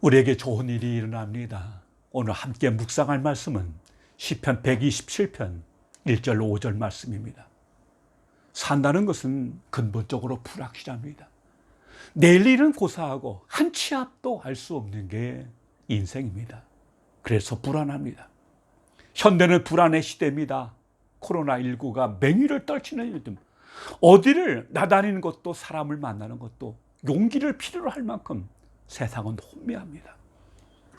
우리에게 좋은 일이 일어납니다. 오늘 함께 묵상할 말씀은 시편 127편 1절 5절 말씀입니다. 산다는 것은 근본적으로 불확실합니다. 내일 일은 고사하고 한 치 앞도 알 수 없는 게 인생입니다. 그래서 불안합니다. 현대는 불안의 시대입니다. 코로나19가 맹위를 떨치는 요즘 어디를 나다니는 것도 사람을 만나는 것도 용기를 필요로 할 만큼 세상은 혼미합니다.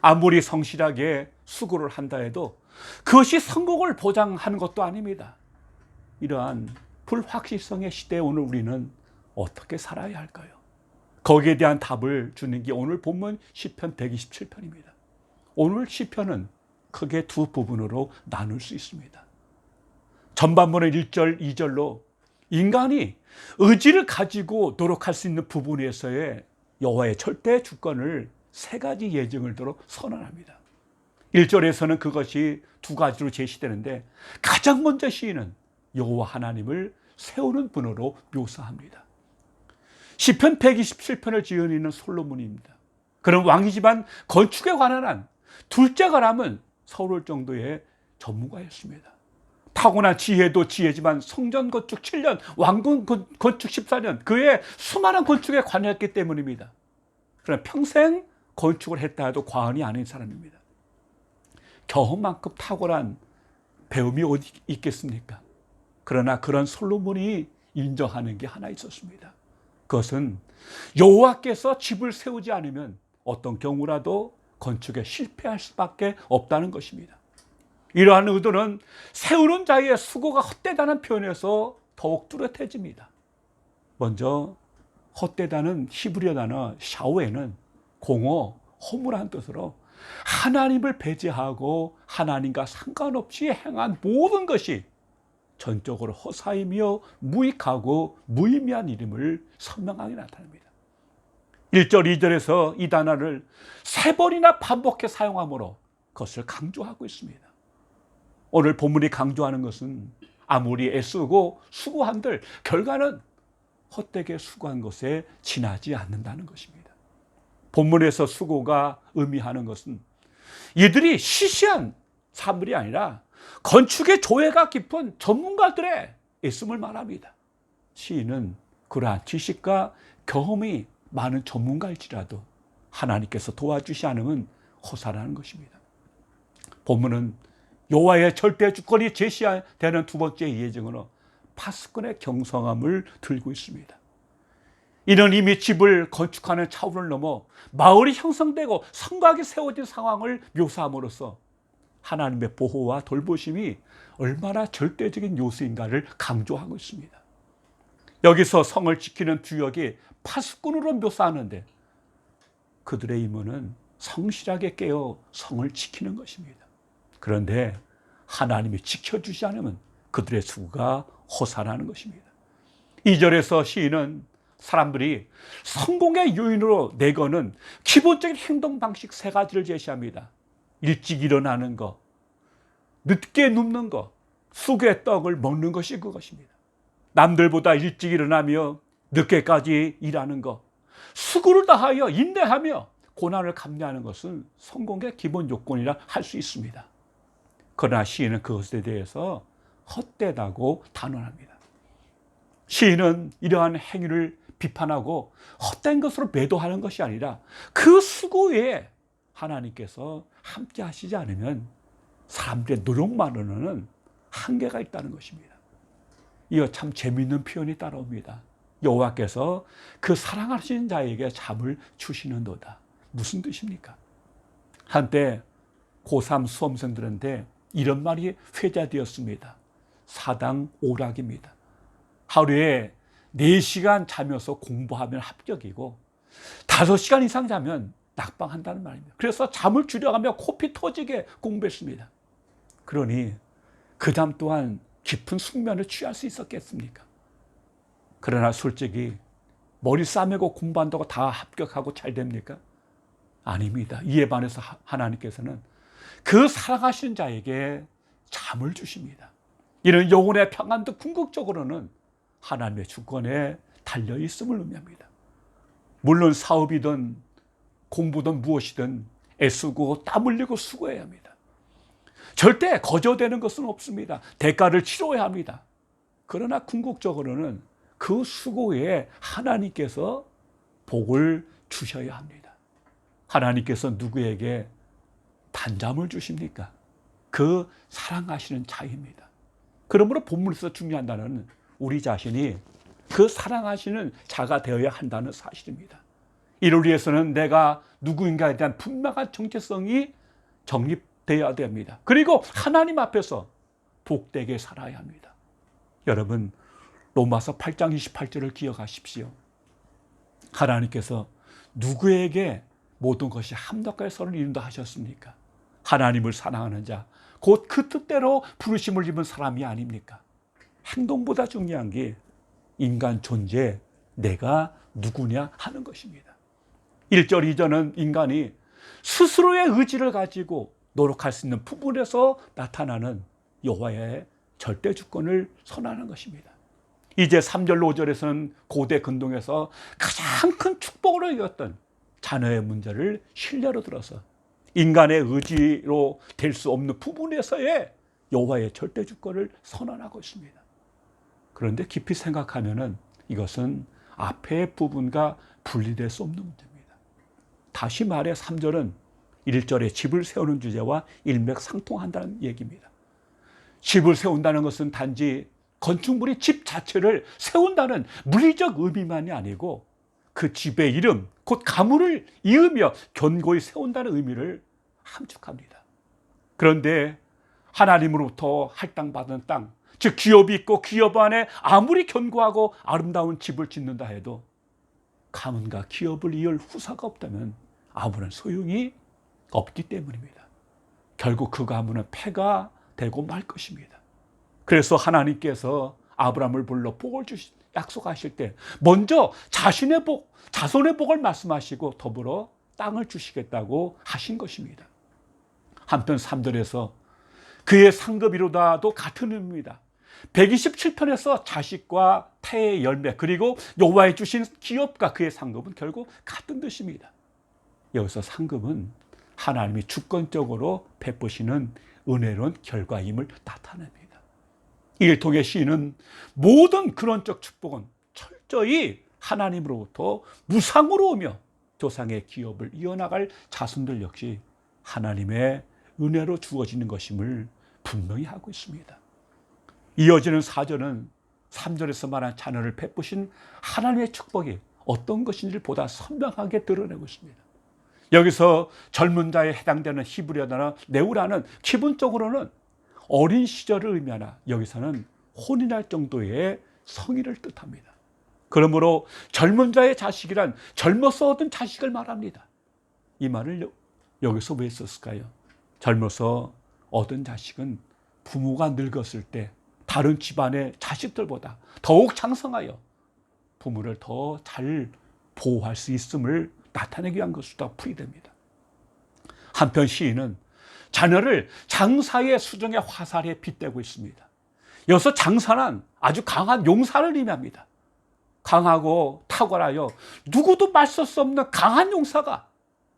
아무리 성실하게 수고를 한다 해도 그것이 성공을 보장하는 것도 아닙니다. 이러한 불확실성의 시대에 오늘 우리는 어떻게 살아야 할까요? 거기에 대한 답을 주는 게 오늘 본문 시편 127편입니다. 오늘 시편은 크게 두 부분으로 나눌 수 있습니다. 전반부는 1절, 2절로 인간이 의지를 가지고 노력할 수 있는 부분에서의 여호와의 절대 주권을 세 가지 예증을 들어 선언합니다. 1절에서는 그것이 두 가지로 제시되는데 가장 먼저 시인은 여호와 하나님을 세우는 분으로 묘사합니다. 시편 127편을 지은 이는 솔로몬입니다. 그는 왕이지만 건축에 관한 한 둘째 가람은 서울 정도의 전문가였습니다. 타고난 지혜도 지혜지만 성전 건축 7년, 왕궁 건축 14년, 그의 수많은 건축에 관여했기 때문입니다. 그러나 평생 건축을 했다 해도 과언이 아닌 사람입니다. 경험만큼 탁월한 배움이 어디 있겠습니까? 그러나 그런 솔로몬이 인정하는 게 하나 있었습니다. 그것은 여호와께서 집을 세우지 않으면 어떤 경우라도 건축에 실패할 수밖에 없다는 것입니다. 이러한 의도는 세우는 자의 수고가 헛되다는 표현에서 더욱 뚜렷해집니다. 먼저 헛되다는 히브리어 단어 샤오에는 공허, 허무란 뜻으로 하나님을 배제하고 하나님과 상관없이 행한 모든 것이 전적으로 허사이며 무익하고 무의미한 일임을 선명하게 나타냅니다. 1절, 2절에서 이 단어를 세 번이나 반복해 사용하므로 그것을 강조하고 있습니다. 오늘 본문이 강조하는 것은 아무리 애쓰고 수고한들 결과는 헛되게 수고한 것에 지나지 않는다는 것입니다. 본문에서 수고가 의미하는 것은 이들이 시시한 사물이 아니라 건축의 조예가 깊은 전문가들의 애씀을 말합니다. 시인은 그러한 지식과 경험이 많은 전문가일지라도 하나님께서 도와주시 않으면 허사라는 것입니다. 본문은 여호와의 절대 주권이 제시되는 두 번째 예증으로 파수꾼의 경성함을 들고 있습니다. 이는 이미 집을 건축하는 차원을 넘어 마을이 형성되고 성곽이 세워진 상황을 묘사함으로써 하나님의 보호와 돌보심이 얼마나 절대적인 요소인가를 강조하고 있습니다. 여기서 성을 지키는 주역이 파수꾼으로 묘사하는데 그들의 임무는 성실하게 깨어 성을 지키는 것입니다. 그런데 하나님이 지켜주지 않으면 그들의 수고가 허사라는 것입니다. 2절에서 시인은 사람들이 성공의 요인으로 내거는 기본적인 행동 방식 세 가지를 제시합니다. 일찍 일어나는 것, 늦게 눕는 것, 수고의 떡을 먹는 것이 그것입니다. 남들보다 일찍 일어나며 늦게까지 일하는 것, 수고를 다하여 인내하며 고난을 감내하는 것은 성공의 기본 요건이라 할 수 있습니다. 그러나 시인은 그것에 대해서 헛되다고 단언합니다. 시인은 이러한 행위를 비판하고 헛된 것으로 매도하는 것이 아니라 그 수고에 하나님께서 함께 하시지 않으면 사람들의 노력만으로는 한계가 있다는 것입니다. 이거 참 재미있는 표현이 따라옵니다. 여호와께서 그 사랑하시는 자에게 잠을 주시는도다. 무슨 뜻입니까? 한때 고3 수험생들한테 이런 말이 회자되었습니다. 사당 오락입니다. 하루에 4시간 자면서 공부하면 합격이고 5시간 이상 자면 낙방한다는 말입니다. 그래서 잠을 줄여가며 코피 터지게 공부했습니다. 그러니 그 잠 또한 깊은 숙면을 취할 수 있었겠습니까? 그러나 솔직히 머리 싸매고 공부한다고 다 합격하고 잘 됩니까? 아닙니다. 이에 반해서 하나님께서는 그 사랑하시는 자에게 잠을 주십니다. 이는 영혼의 평안도 궁극적으로는 하나님의 주권에 달려있음을 의미합니다. 물론 사업이든 공부든 무엇이든 애쓰고 땀 흘리고 수고해야 합니다. 절대 거저되는 것은 없습니다. 대가를 치러야 합니다. 그러나 궁극적으로는 그 수고에 하나님께서 복을 주셔야 합니다. 하나님께서 누구에게 단잠을 주십니까? 그 사랑하시는 자입니다. 그러므로 본문에서 중요한 단어는 우리 자신이 그 사랑하시는 자가 되어야 한다는 사실입니다. 이를 위해서는 내가 누구인가에 대한 분명한 정체성이 정립되어야 됩니다. 그리고 하나님 앞에서 복되게 살아야 합니다. 여러분, 로마서 8장 28절을 기억하십시오. 하나님께서 누구에게 모든 것이 합력하여 서로 이룬다 하셨습니까? 하나님을 사랑하는 자, 곧 그 뜻대로 부르심을 입은 사람이 아닙니까? 행동보다 중요한 게 인간 존재, 내가 누구냐 하는 것입니다. 1절, 2절은 인간이 스스로의 의지를 가지고 노력할 수 있는 부분에서 나타나는 여호와의 절대 주권을 선언하는 것입니다. 이제 3절, 5절에서는 고대 근동에서 가장 큰 축복으로 여겼던 자녀의 문제를 신뢰로 들어서 인간의 의지로 될 수 없는 부분에서의 여호와의 절대 주권을 선언하고 있습니다. 그런데 깊이 생각하면은 이것은 앞의 부분과 분리될 수 없는 문제입니다. 다시 말해 3절은 1절에 집을 세우는 주제와 일맥상통한다는 얘기입니다. 집을 세운다는 것은 단지 건축물이 집 자체를 세운다는 물리적 의미만이 아니고 그 집의 이름, 곧 가문을 이으며 견고히 세운다는 의미를 함축합니다. 그런데 하나님으로부터 할당받은 땅, 즉 기업이 있고 기업 안에 아무리 견고하고 아름다운 집을 짓는다 해도 가문과 기업을 이을 후사가 없다면 아무런 소용이 없기 때문입니다. 결국 그 가문은 폐가 되고 말 것입니다. 그래서 하나님께서 아브라함을 불러 복을 약속하실 때 먼저 자신의 복, 자손의 복을 말씀하시고 더불어 땅을 주시겠다고 하신 것입니다. 한편 3절에서 그의 상급이로다도 같은 의미입니다. 127편에서 자식과 태의 열매, 그리고 여호와의 주신 기업과 그의 상급은 결국 같은 뜻입니다. 여기서 상급은 하나님이 주권적으로 베푸시는 은혜로운 결과임을 나타냅니다. 이를 통해 시인은 모든 근원적 축복은 철저히 하나님으로부터 무상으로 오며 조상의 기업을 이어나갈 자손들 역시 하나님의 은혜로 주어지는 것임을 분명히 하고 있습니다. 이어지는 4절은 3절에서 말한 자녀를 베푸신 하나님의 축복이 어떤 것인지를 보다 선명하게 드러내고 있습니다. 여기서 젊은 자에 해당되는 히브리어 단어 네우라는 기본적으로는 어린 시절을 의미하나 여기서는 혼인할 정도의 성의를 뜻합니다. 그러므로 젊은 자의 자식이란 젊어서 얻은 자식을 말합니다. 이 말을 여기서 왜 썼을까요? 젊어서 얻은 자식은 부모가 늙었을 때 다른 집안의 자식들보다 더욱 장성하여 부모를 더 잘 보호할 수 있음을 나타내기 위한 것으로 풀이됩니다. 한편 시인은 자녀를 장사의 수정의 화살에 빗대고 있습니다. 여기서 장사는 아주 강한 용사를 의미합니다. 강하고 탁월하여 누구도 맞설 수 없는 강한 용사가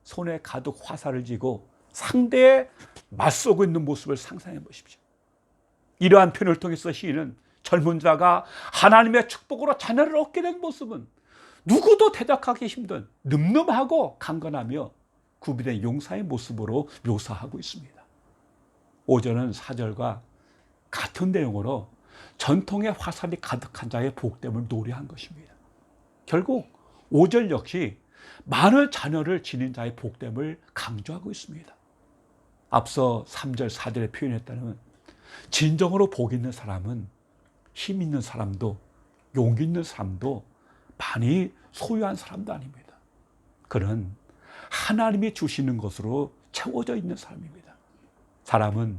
손에 가득 화살을 쥐고 상대에 맞서고 있는 모습을 상상해 보십시오. 이러한 표현을 통해서 시인은 젊은 자가 하나님의 축복으로 자녀를 얻게 된 모습은 누구도 대적하기 힘든 늠름하고 강건하며 구비된 용사의 모습으로 묘사하고 있습니다. 5절은 4절과 같은 내용으로 전통의 화살이 가득한 자의 복됨을 노래한 것입니다. 결국 5절 역시 많은 자녀를 지닌 자의 복됨을 강조하고 있습니다. 앞서 3절, 4절에 표현했다면 진정으로 복 있는 사람은 힘 있는 사람도 용기 있는 사람도 많이 소유한 사람도 아닙니다. 그는 하나님이 주시는 것으로 채워져 있는 사람입니다. 사람은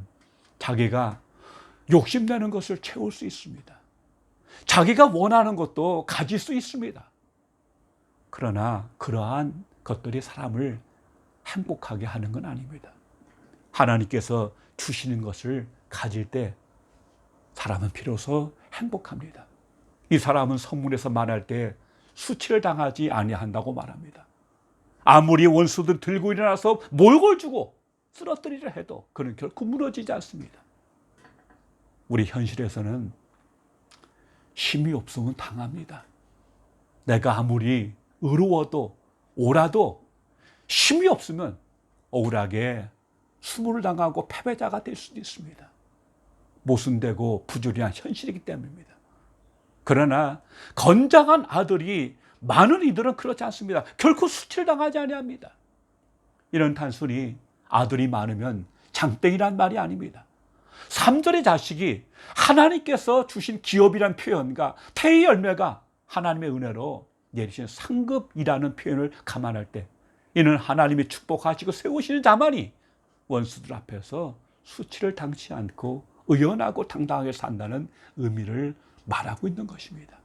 자기가 욕심내는 것을 채울 수 있습니다. 자기가 원하는 것도 가질 수 있습니다. 그러나 그러한 것들이 사람을 행복하게 하는 건 아닙니다. 하나님께서 주시는 것을 가질 때 사람은 비로소 행복합니다. 이 사람은 성문에서 말할 때 수치를 당하지 아니한다고 말합니다. 아무리 원수들 들고 일어나서 몰골 주고 쓰러뜨리려 해도 그는 결코 무너지지 않습니다. 우리 현실에서는 힘이 없으면 당합니다. 내가 아무리 의로워도 옳아도 힘이 없으면 억울하게 수모를 당하고 패배자가 될 수도 있습니다. 모순되고 부조리한 현실이기 때문입니다. 그러나 건장한 아들이 많은 이들은 그렇지 않습니다. 결코 수치를 당하지 아니합니다. 이런 단순히 아들이 많으면 장땡이란 말이 아닙니다. 3절의 자식이 하나님께서 주신 기업이란 표현과 태의 열매가 하나님의 은혜로 내리신 상급이라는 표현을 감안할 때 이는 하나님이 축복하시고 세우시는 자만이 원수들 앞에서 수치를 당치 않고 의연하고 당당하게 산다는 의미를 말하고 있는 것입니다.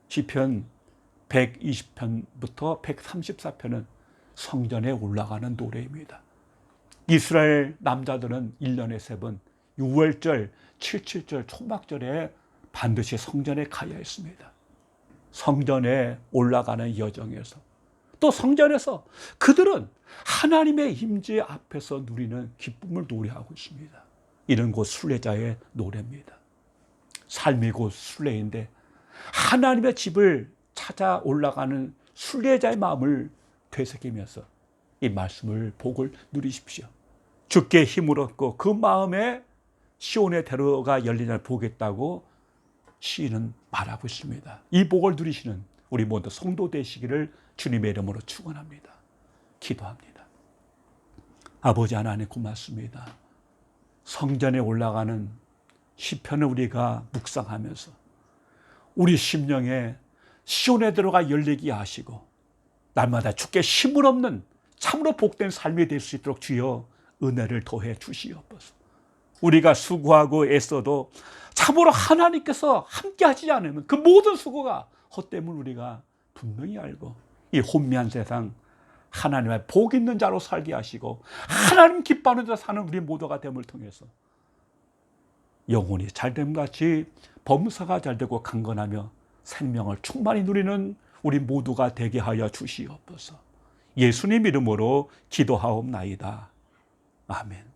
시편 120편부터 134편은 성전에 올라가는 노래입니다. 이스라엘 남자들은 1년에 3번 6월절, 77절, 초막절에 반드시 성전에 가야 했습니다. 성전에 올라가는 여정에서 또 성전에서 그들은 하나님의 임재 앞에서 누리는 기쁨을 노래하고 있습니다. 이는 곧 순례자의 노래입니다. 삶이 곧 순례인데 하나님의 집을 찾아 올라가는 순례자의 마음을 되새기면서 이 말씀을 복을 누리십시오. 주께 힘을 얻고 그 마음에 시온의 대로가 열린 날 보겠다고 시인은 말하고 있습니다. 이 복을 누리시는 우리 모두 성도 되시기를 주님의 이름으로 축원합니다. 기도합니다. 아버지 하나님 고맙습니다. 성전에 올라가는 시편을 우리가 묵상하면서 우리 심령에 시온의 대로가 열리게 하시고 날마다 주께 힘을 얻는 참으로 복된 삶이 될 수 있도록 주여 은혜를 더해 주시옵소서. 우리가 수고하고 애써도 참으로 하나님께서 함께 하시지 않으면 그 모든 수고가 헛됨을 우리가 분명히 알고 이 혼미한 세상 하나님의 복 있는 자로 살게 하시고 하나님 기뻐하는 자 사는 우리 모두가 됨을 통해서 영혼이 잘됨같이 범사가 잘되고 강건하며 생명을 충만히 누리는 우리 모두가 되게 하여 주시옵소서. 예수님 이름으로 기도하옵나이다. 아멘.